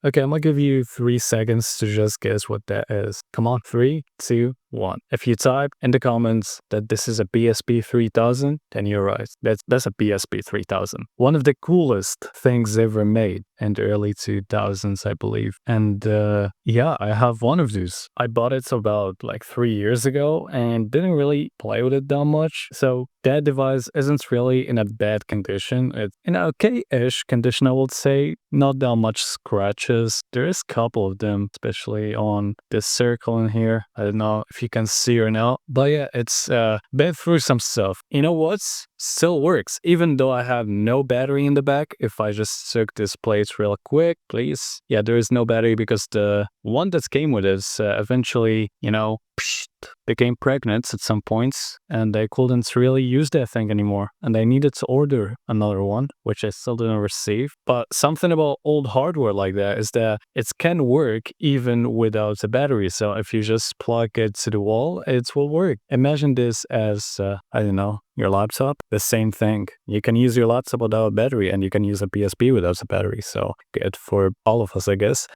Okay, I'm gonna give you 3 seconds to just guess what that is. Come on, 3, 2, 1. If you type in the comments that this is a PSP 3000, then you're right. That's a PSP 3000. One of the coolest things ever made in the early 2000s, I believe. And yeah, I have one of these. I bought it about like 3 years ago and didn't really play with it that much. So that device isn't really in a bad condition. It's in an okay-ish condition, I would say. Not that much scratches. There is a couple of them, especially on this circle in here. I don't know if you can see or not. But yeah, it's been through some stuff. You know what? Still works. Even though I have no battery in the back, if I just took this plate real quick, please. Yeah, there is no battery because the one that came with it eventually, became pregnant at some points, and they couldn't really use that thing anymore. And I needed to order another one, which I still didn't receive. But something about old hardware like that is that it can work even without a battery. So if you just plug it to the wall, it will work. Imagine this as, I don't know, your laptop, the same thing. You can use your laptop without a battery, and you can use a PSP without a battery. So good for all of us, I guess.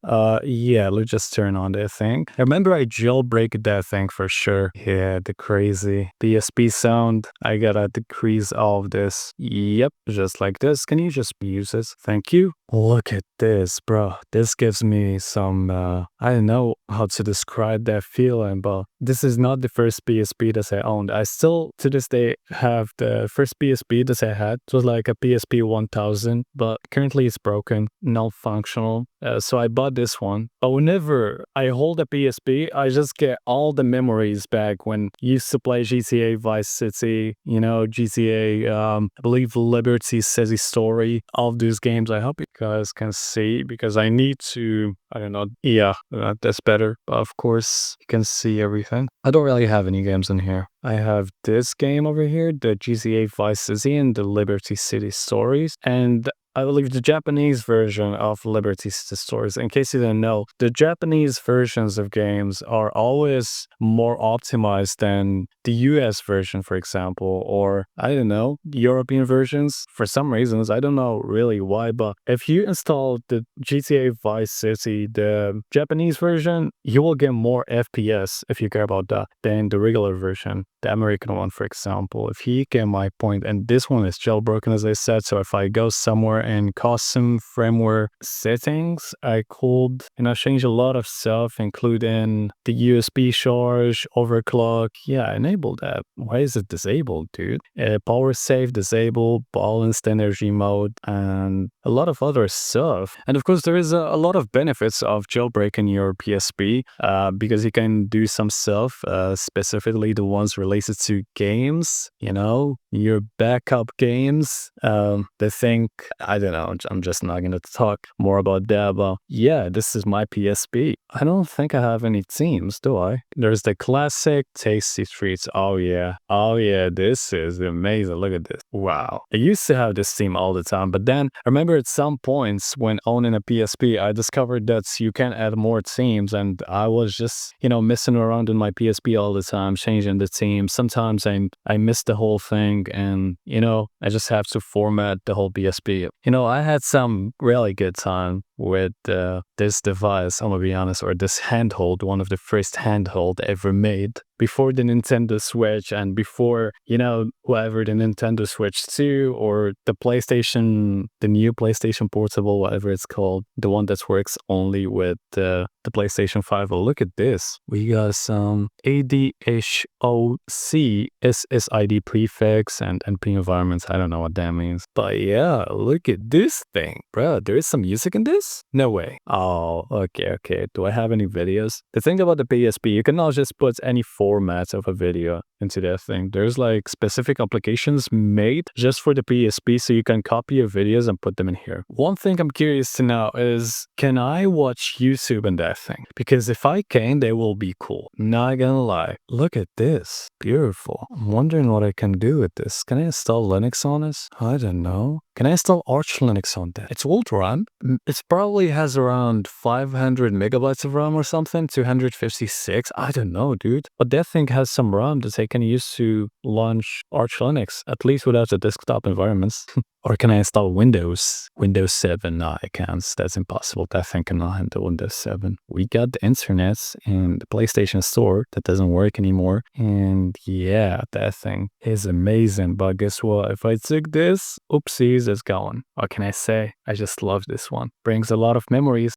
Yeah, let's just turn on that thing. I remember I jailbreak that thing for sure. Yeah, the crazy PSP sound. I gotta decrease all of this. Yep, just like this. Can you just use this? Thank you. Look at this, bro. This gives me some, I don't know how to describe that feeling, but this is not the first PSP that I owned. I still, to this day, have the first PSP that I had. It was like a PSP 1000, but currently it's broken, not functional. So I bought this one. But whenever I hold a PSP, I just get all the memories back when I used to play GTA Vice City, GTA, I believe Liberty City Story, all of those games. I hope you guys can see because I need to, I don't know, yeah, that's better. But of course, you can see everything. I don't really have any games in here. I have this game over here, the GTA Vice City and the Liberty City Stories, and I believe the Japanese version of Liberty City Stories. In case you didn't know, the Japanese versions of games are always more optimized than the US version, for example, or I don't know, European versions. For some reasons, I don't know really why, but if you install the GTA Vice City, the Japanese version, you will get more FPS, if you care about that, than the regular version. The American one, for example, if you get my point. And this one is jailbroken, as I said, so if I go somewhere in custom firmware settings, I could, change a lot of stuff, including the USB charge, overclock. Yeah, enable that. Why is it disabled, dude? Power save disabled, balanced energy mode, and a lot of other stuff. And of course, there is a lot of benefits of jailbreaking your PSP because you can do some stuff, specifically the ones related to games, your backup games. The thing, I don't know, I'm just not going to talk more about that, but yeah, this is my PSP. I don't think I have any themes, do I? There's the classic Tasty Treats. Oh yeah, this is amazing. Look at this. Wow. I used to have this theme all the time, but then I remember at some points when owning a PSP, I discovered that you can add more themes, and I was just, messing around in my PSP all the time, changing the theme. Sometimes I miss the whole thing, and, I just have to format the whole PSP. I had some really good time with this device, I'm gonna be honest, or this handheld, one of the first handheld ever made. Before the Nintendo Switch and before, whoever the Nintendo Switch 2 or the new PlayStation Portable, whatever it's called, the one that works only with the PlayStation 5. Well, look at this. We got some ADHOC SSID prefix and NP environments. I don't know what that means. But yeah, look at this thing. Bro, there is some music in this? No way. Oh, okay. Do I have any videos? The thing about the PSP, you cannot just put any format of a video into that thing. There's like specific applications made just for the PSP, so you can copy your videos and put them in here. One thing I'm curious to know is, can I watch YouTube in that thing? Because if I can, they will be cool. Not gonna lie. Look at this. Beautiful. I'm wondering what I can do with this. Can I install Linux on this? I don't know. Can I install Arch Linux on that? It's old RAM. It probably has around 500 megabytes of RAM or something, 256. I don't know, dude. But that thing has some RAM that I can use to launch Arch Linux, at least without the desktop environments. Or can I install Windows? Windows 7? No, I can't. That's impossible. That thing cannot handle Windows 7. We got the internet and the PlayStation Store that doesn't work anymore. And yeah, that thing is amazing. But guess what? If I took this, oopsies, it's gone. What can I say? I just love this one. Brings a lot of memories.